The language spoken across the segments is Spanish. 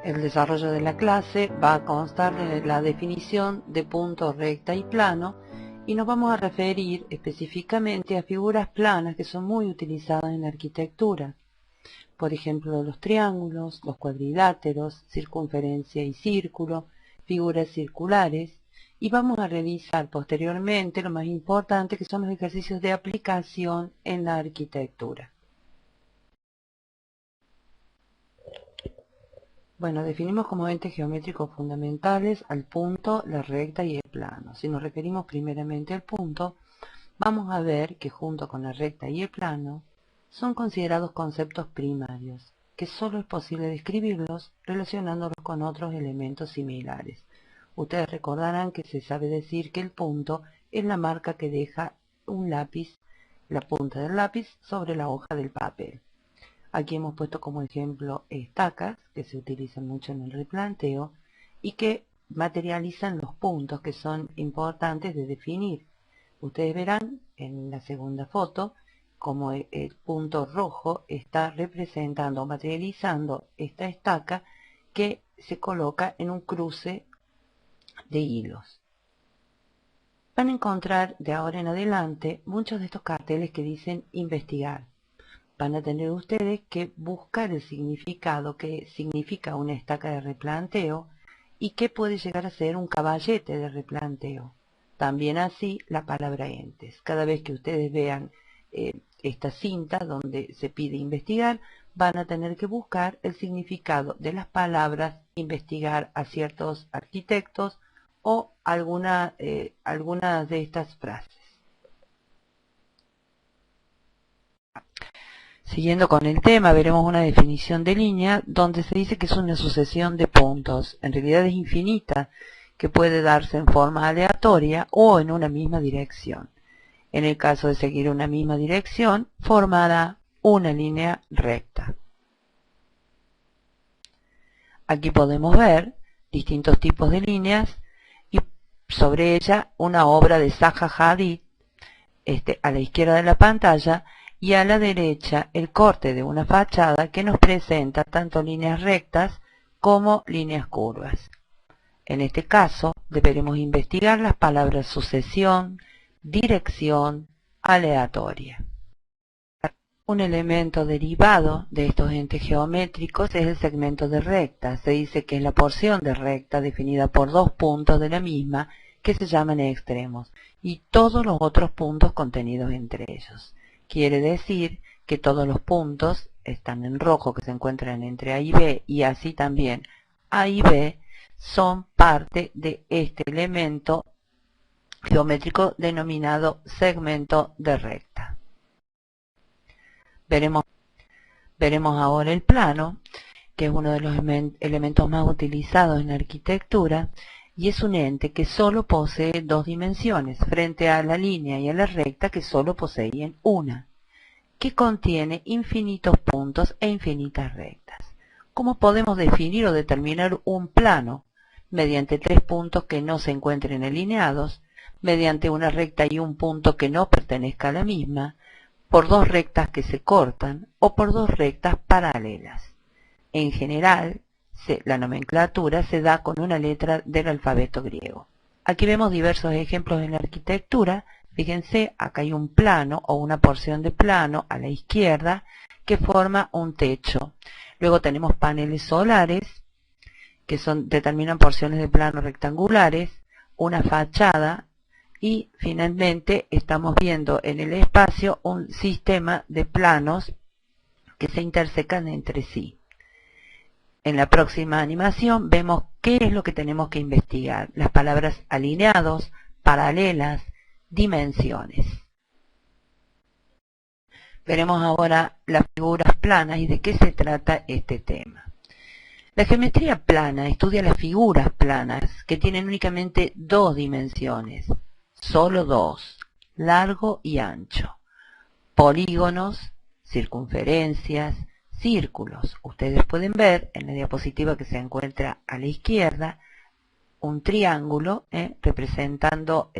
El desarrollo de la clase va a constar de la definición de punto, recta y plano, y nos vamos a referir específicamente a figuras planas que son muy utilizadas en arquitectura. Por ejemplo, los triángulos, los cuadriláteros, circunferencia y círculo, figuras circulares, y vamos a revisar posteriormente lo más importante, que son los ejercicios de aplicación en la arquitectura. Bueno, definimos como entes geométricos fundamentales al punto, la recta y el plano. Si nos referimos primeramente al punto, vamos a ver que junto con la recta y el plano son considerados conceptos primarios, que solo es posible describirlos relacionándolos con otros elementos similares. Ustedes recordarán que se sabe decir que el punto es la marca que deja un lápiz, la punta del lápiz, sobre la hoja del papel. Aquí hemos puesto como ejemplo estacas, que se utilizan mucho en el replanteo, y que materializan los puntos que son importantes de definir. Ustedes verán en la segunda foto como el punto rojo está representando o materializando esta estaca que se coloca en un cruce de hilos. Van a encontrar de ahora en adelante muchos de estos carteles que dicen investigar. Van a tener ustedes que buscar el significado que significa una estaca de replanteo y que puede llegar a ser un caballete de replanteo. También así la palabra entes. Cada vez que ustedes vean esta cinta donde se pide investigar, van a tener que buscar el significado de las palabras, investigar a ciertos arquitectos o algunas de estas frases. Siguiendo con el tema, veremos una definición de línea donde se dice que es una sucesión de puntos. En realidad es infinita, que puede darse en forma aleatoria o en una misma dirección. En el caso de seguir una misma dirección, formará una línea recta. Aquí podemos ver distintos tipos de líneas y sobre ella una obra de Zaha Hadid, a la izquierda de la pantalla, y a la derecha el corte de una fachada que nos presenta tanto líneas rectas como líneas curvas. En este caso deberemos investigar las palabras sucesión, dirección, aleatoria. Un elemento derivado de estos entes geométricos es el segmento de recta. Se dice que es la porción de recta definida por dos puntos de la misma que se llaman extremos y todos los otros puntos contenidos entre ellos. Quiere decir que todos los puntos están en rojo que se encuentran entre A y B, y así también A y B son parte de este elemento geométrico denominado segmento de recta. Veremos ahora el plano, que es uno de los elementos más utilizados en la arquitectura, y es un ente que solo posee dos dimensiones, frente a la línea y a la recta que solo poseían una, que contiene infinitos puntos e infinitas rectas. ¿Cómo podemos definir o determinar un plano? Mediante tres puntos que no se encuentren alineados, mediante una recta y un punto que no pertenezca a la misma, por dos rectas que se cortan o por dos rectas paralelas. En general, la nomenclatura se da con una letra del alfabeto griego. Aquí vemos diversos ejemplos en la arquitectura. Fíjense, acá hay un plano o una porción de plano a la izquierda que forma un techo. Luego tenemos paneles solares que determinan porciones de plano rectangulares, una fachada y finalmente estamos viendo en el espacio un sistema de planos que se intersecan entre sí. En la próxima animación vemos qué es lo que tenemos que investigar. Las palabras alineados, paralelas, dimensiones. Veremos ahora las figuras planas y de qué se trata este tema. La geometría plana estudia las figuras planas que tienen únicamente dos dimensiones, solo dos, largo y ancho, polígonos, circunferencias, círculos. Ustedes pueden ver en la diapositiva que se encuentra a la izquierda un triángulo representando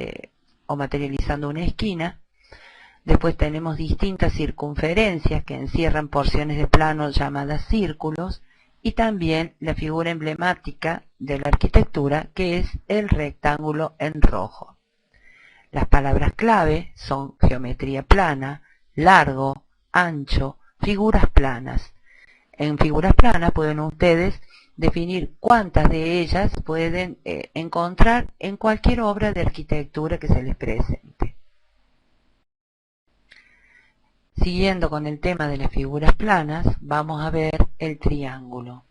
o materializando una esquina. Después tenemos distintas circunferencias que encierran porciones de plano llamadas círculos y también la figura emblemática de la arquitectura, que es el rectángulo en rojo. Las palabras clave son geometría plana, largo, ancho, figuras planas. En figuras planas pueden ustedes definir cuántas de ellas pueden encontrar en cualquier obra de arquitectura que se les presente. Siguiendo con el tema de las figuras planas, vamos a ver el triángulo.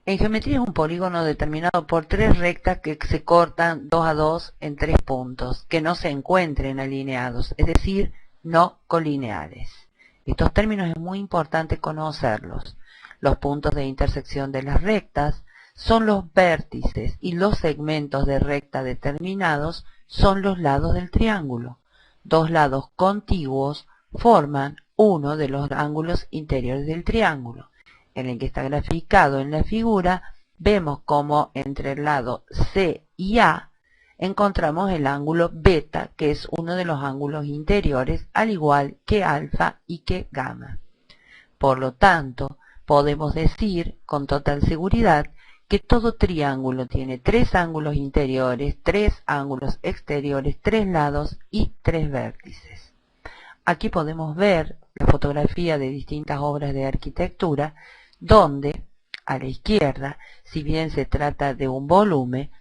En geometría es un polígono determinado por tres rectas que se cortan 2 a 2 en 3 puntos, que no se encuentren alineados, es decir, no colineales. Estos términos es muy importante conocerlos. Los puntos de intersección de las rectas son los vértices y los segmentos de recta determinados son los lados del triángulo. Dos lados contiguos forman uno de los ángulos interiores del triángulo. En el que está graficado en la figura, vemos como entre el lado C y A encontramos el ángulo beta, que es uno de los ángulos interiores, al igual que alfa y que gamma. Por lo tanto, podemos decir con total seguridad que todo triángulo tiene 3 ángulos interiores, 3 ángulos exteriores, 3 lados y 3 vértices. Aquí podemos ver la fotografía de distintas obras de arquitectura, donde a la izquierda, si bien se trata de un volumen,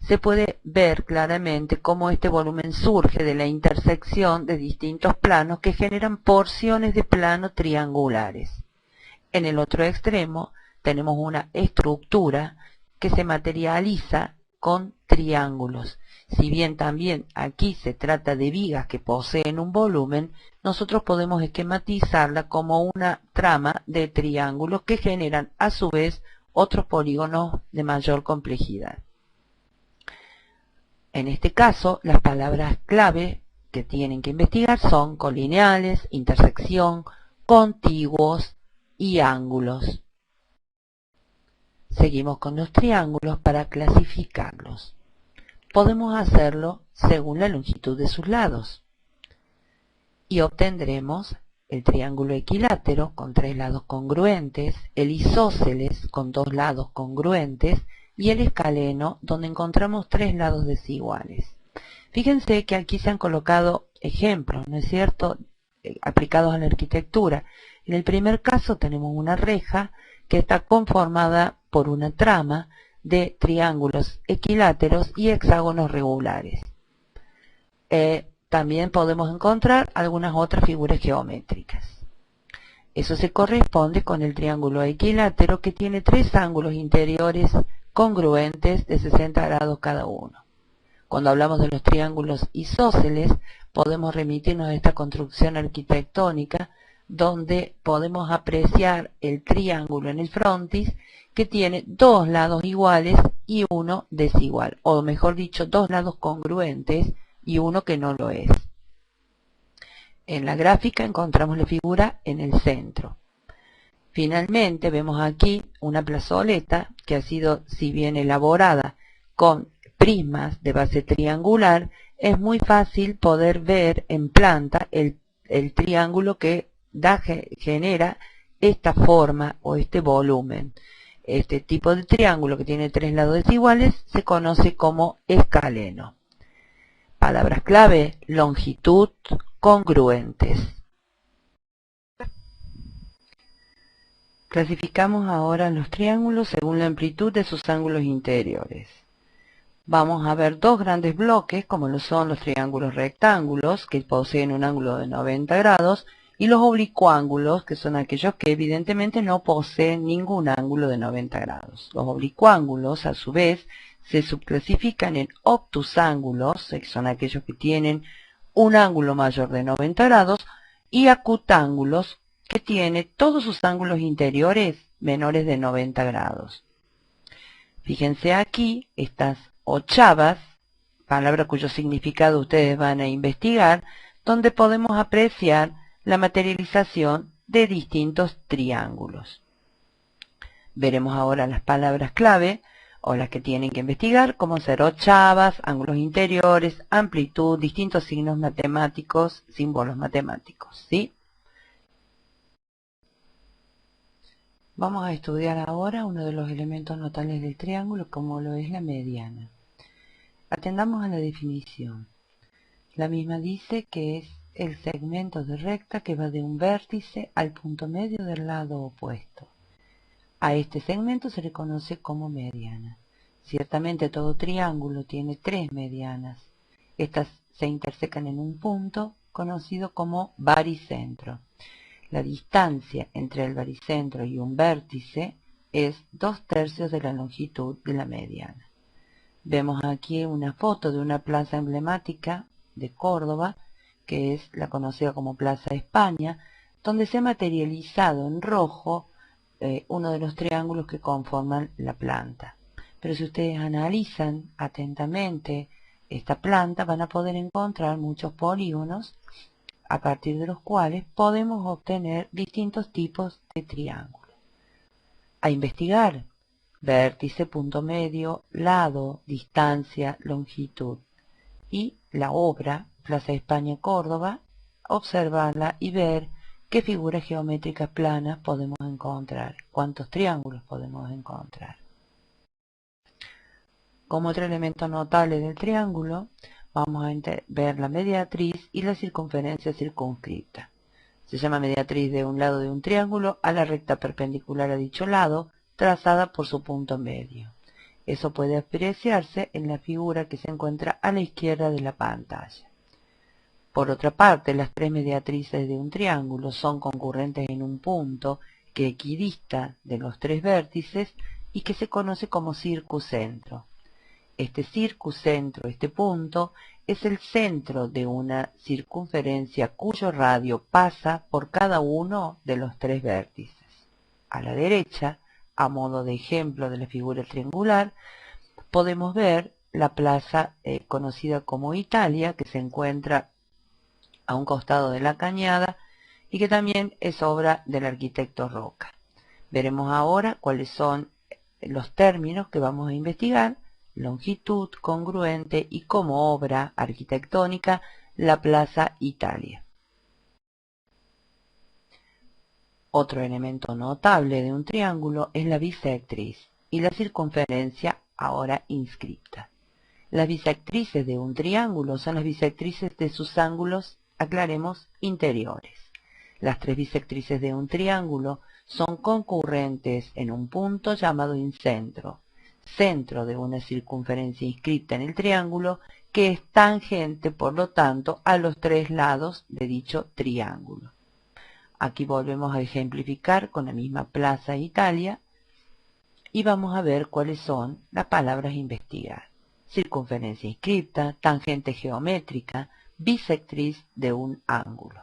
se puede ver claramente cómo este volumen surge de la intersección de distintos planos que generan porciones de plano triangulares. En el otro extremo tenemos una estructura que se materializa con triángulos. Si bien también aquí se trata de vigas que poseen un volumen, nosotros podemos esquematizarla como una trama de triángulos que generan a su vez otros polígonos de mayor complejidad. En este caso, las palabras clave que tienen que investigar son colineales, intersección, contiguos y ángulos. Seguimos con los triángulos para clasificarlos. Podemos hacerlo según la longitud de sus lados y obtendremos el triángulo equilátero con 3 lados congruentes, el isósceles con 2 lados congruentes y el escaleno donde encontramos 3 lados desiguales. Fíjense que aquí se han colocado ejemplos, ¿no es cierto?, aplicados a la arquitectura. En el primer caso tenemos una reja que está conformada por una trama de triángulos equiláteros y hexágonos regulares. También podemos encontrar algunas otras figuras geométricas. Eso se corresponde con el triángulo equilátero, que tiene 3 ángulos interiores congruentes de 60 grados cada uno. Cuando hablamos de los triángulos isósceles, podemos remitirnos a esta construcción arquitectónica donde podemos apreciar el triángulo en el frontis, que tiene 2 lados iguales y uno desigual, o mejor dicho, 2 lados congruentes y uno que no lo es. En la gráfica encontramos la figura en el centro. Finalmente vemos aquí una plazoleta que ha sido, si bien elaborada con prismas de base triangular, es muy fácil poder ver en planta el triángulo que genera esta forma o este volumen. Este tipo de triángulo que tiene 3 lados desiguales se conoce como escaleno. Palabras clave: longitud, congruentes. Clasificamos ahora los triángulos según la amplitud de sus ángulos interiores. Vamos a ver 2 grandes bloques, como lo son los triángulos rectángulos, que poseen un ángulo de 90 grados, y los oblicuángulos, que son aquellos que evidentemente no poseen ningún ángulo de 90 grados. Los oblicuángulos, a su vez, se subclasifican en obtusángulos, que son aquellos que tienen un ángulo mayor de 90 grados, y acutángulos, que tienen todos sus ángulos interiores menores de 90 grados. Fíjense aquí, estas ochavas, palabra cuyo significado ustedes van a investigar, donde podemos apreciar la materialización de distintos triángulos. Veremos ahora las palabras clave, o las que tienen que investigar, como ser ochavas, ángulos interiores, amplitud, distintos signos matemáticos, símbolos matemáticos, ¿sí? Vamos a estudiar ahora uno de los elementos notables del triángulo, como lo es la mediana. Atendamos a la definición. La misma dice que es el segmento de recta que va de un vértice al punto medio del lado opuesto. A este segmento se le conoce como mediana. Ciertamente todo triángulo tiene tres medianas. Estas se intersecan en un punto conocido como baricentro. La distancia entre el baricentro y un vértice es 2/3 de la longitud de la mediana. Vemos aquí una foto de una plaza emblemática de Córdoba, que es la conocida como Plaza España, donde se ha materializado en rojo uno de los triángulos que conforman la planta. Pero si ustedes analizan atentamente esta planta, van a poder encontrar muchos polígonos a partir de los cuales podemos obtener distintos tipos de triángulos. A investigar: vértice, punto medio, lado, distancia, longitud. Y la obra, Plaza España, Córdoba, observarla y ver qué figuras geométricas planas podemos encontrar, cuántos triángulos podemos encontrar. Como otro elemento notable del triángulo, vamos a ver la mediatriz y la circunferencia circunscripta. Se llama mediatriz de un lado de un triángulo a la recta perpendicular a dicho lado, trazada por su punto medio. Eso puede apreciarse en la figura que se encuentra a la izquierda de la pantalla. Por otra parte, las tres mediatrices de un triángulo son concurrentes en un punto que equidista de los tres vértices y que se conoce como circuncentro. Este circuncentro, este punto, es el centro de una circunferencia cuyo radio pasa por cada uno de los tres vértices. A la derecha, a modo de ejemplo de la figura triangular, podemos ver la plaza conocida como Italia, que se encuentra a un costado de la cañada y que también es obra del arquitecto Roca. Veremos ahora cuáles son los términos que vamos a investigar: longitud, congruente y como obra arquitectónica la Plaza Italia. Otro elemento notable de un triángulo es la bisectriz y la circunferencia ahora inscripta. Las bisectrices de un triángulo son las bisectrices de sus ángulos, aclaremos, interiores. Las tres bisectrices de un triángulo son concurrentes en un punto llamado incentro, centro de una circunferencia inscripta en el triángulo, que es tangente, por lo tanto, a los tres lados de dicho triángulo. Aquí volvemos a ejemplificar con la misma Plaza Italia y vamos a ver cuáles son las palabras a investigar: circunferencia inscripta, tangente geométrica, bisectriz de un ángulo.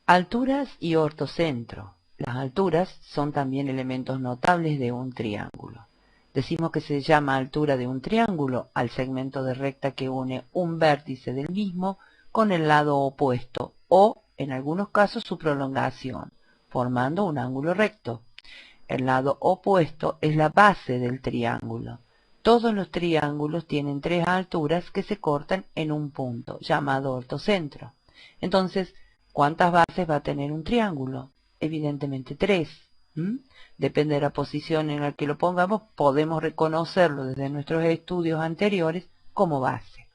Alturas y ortocentro. Las alturas son también elementos notables de un triángulo. Decimos que se llama altura de un triángulo al segmento de recta que une un vértice del mismo con el lado opuesto o, en algunos casos, su prolongación, formando un ángulo recto. El lado opuesto es la base del triángulo. Todos los triángulos tienen tres alturas que se cortan en un punto, llamado ortocentro. Entonces, ¿cuántas bases va a tener un triángulo? Evidentemente tres. Depende de la posición en la que lo pongamos, podemos reconocerlo desde nuestros estudios anteriores como base.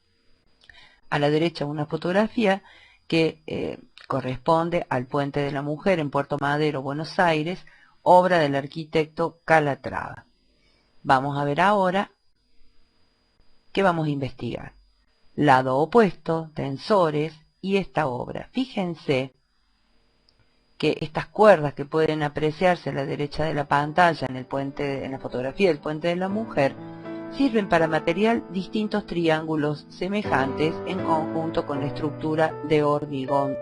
A la derecha una fotografía que corresponde al Puente de la Mujer en Puerto Madero, Buenos Aires, obra del arquitecto Calatrava. Vamos a ver ahora qué vamos a investigar: lado opuesto, tensores y esta obra. Fíjense que estas cuerdas que pueden apreciarse a la derecha de la pantalla en la fotografía del Puente de la Mujer sirven para material distintos triángulos semejantes en conjunto con la estructura de hormigón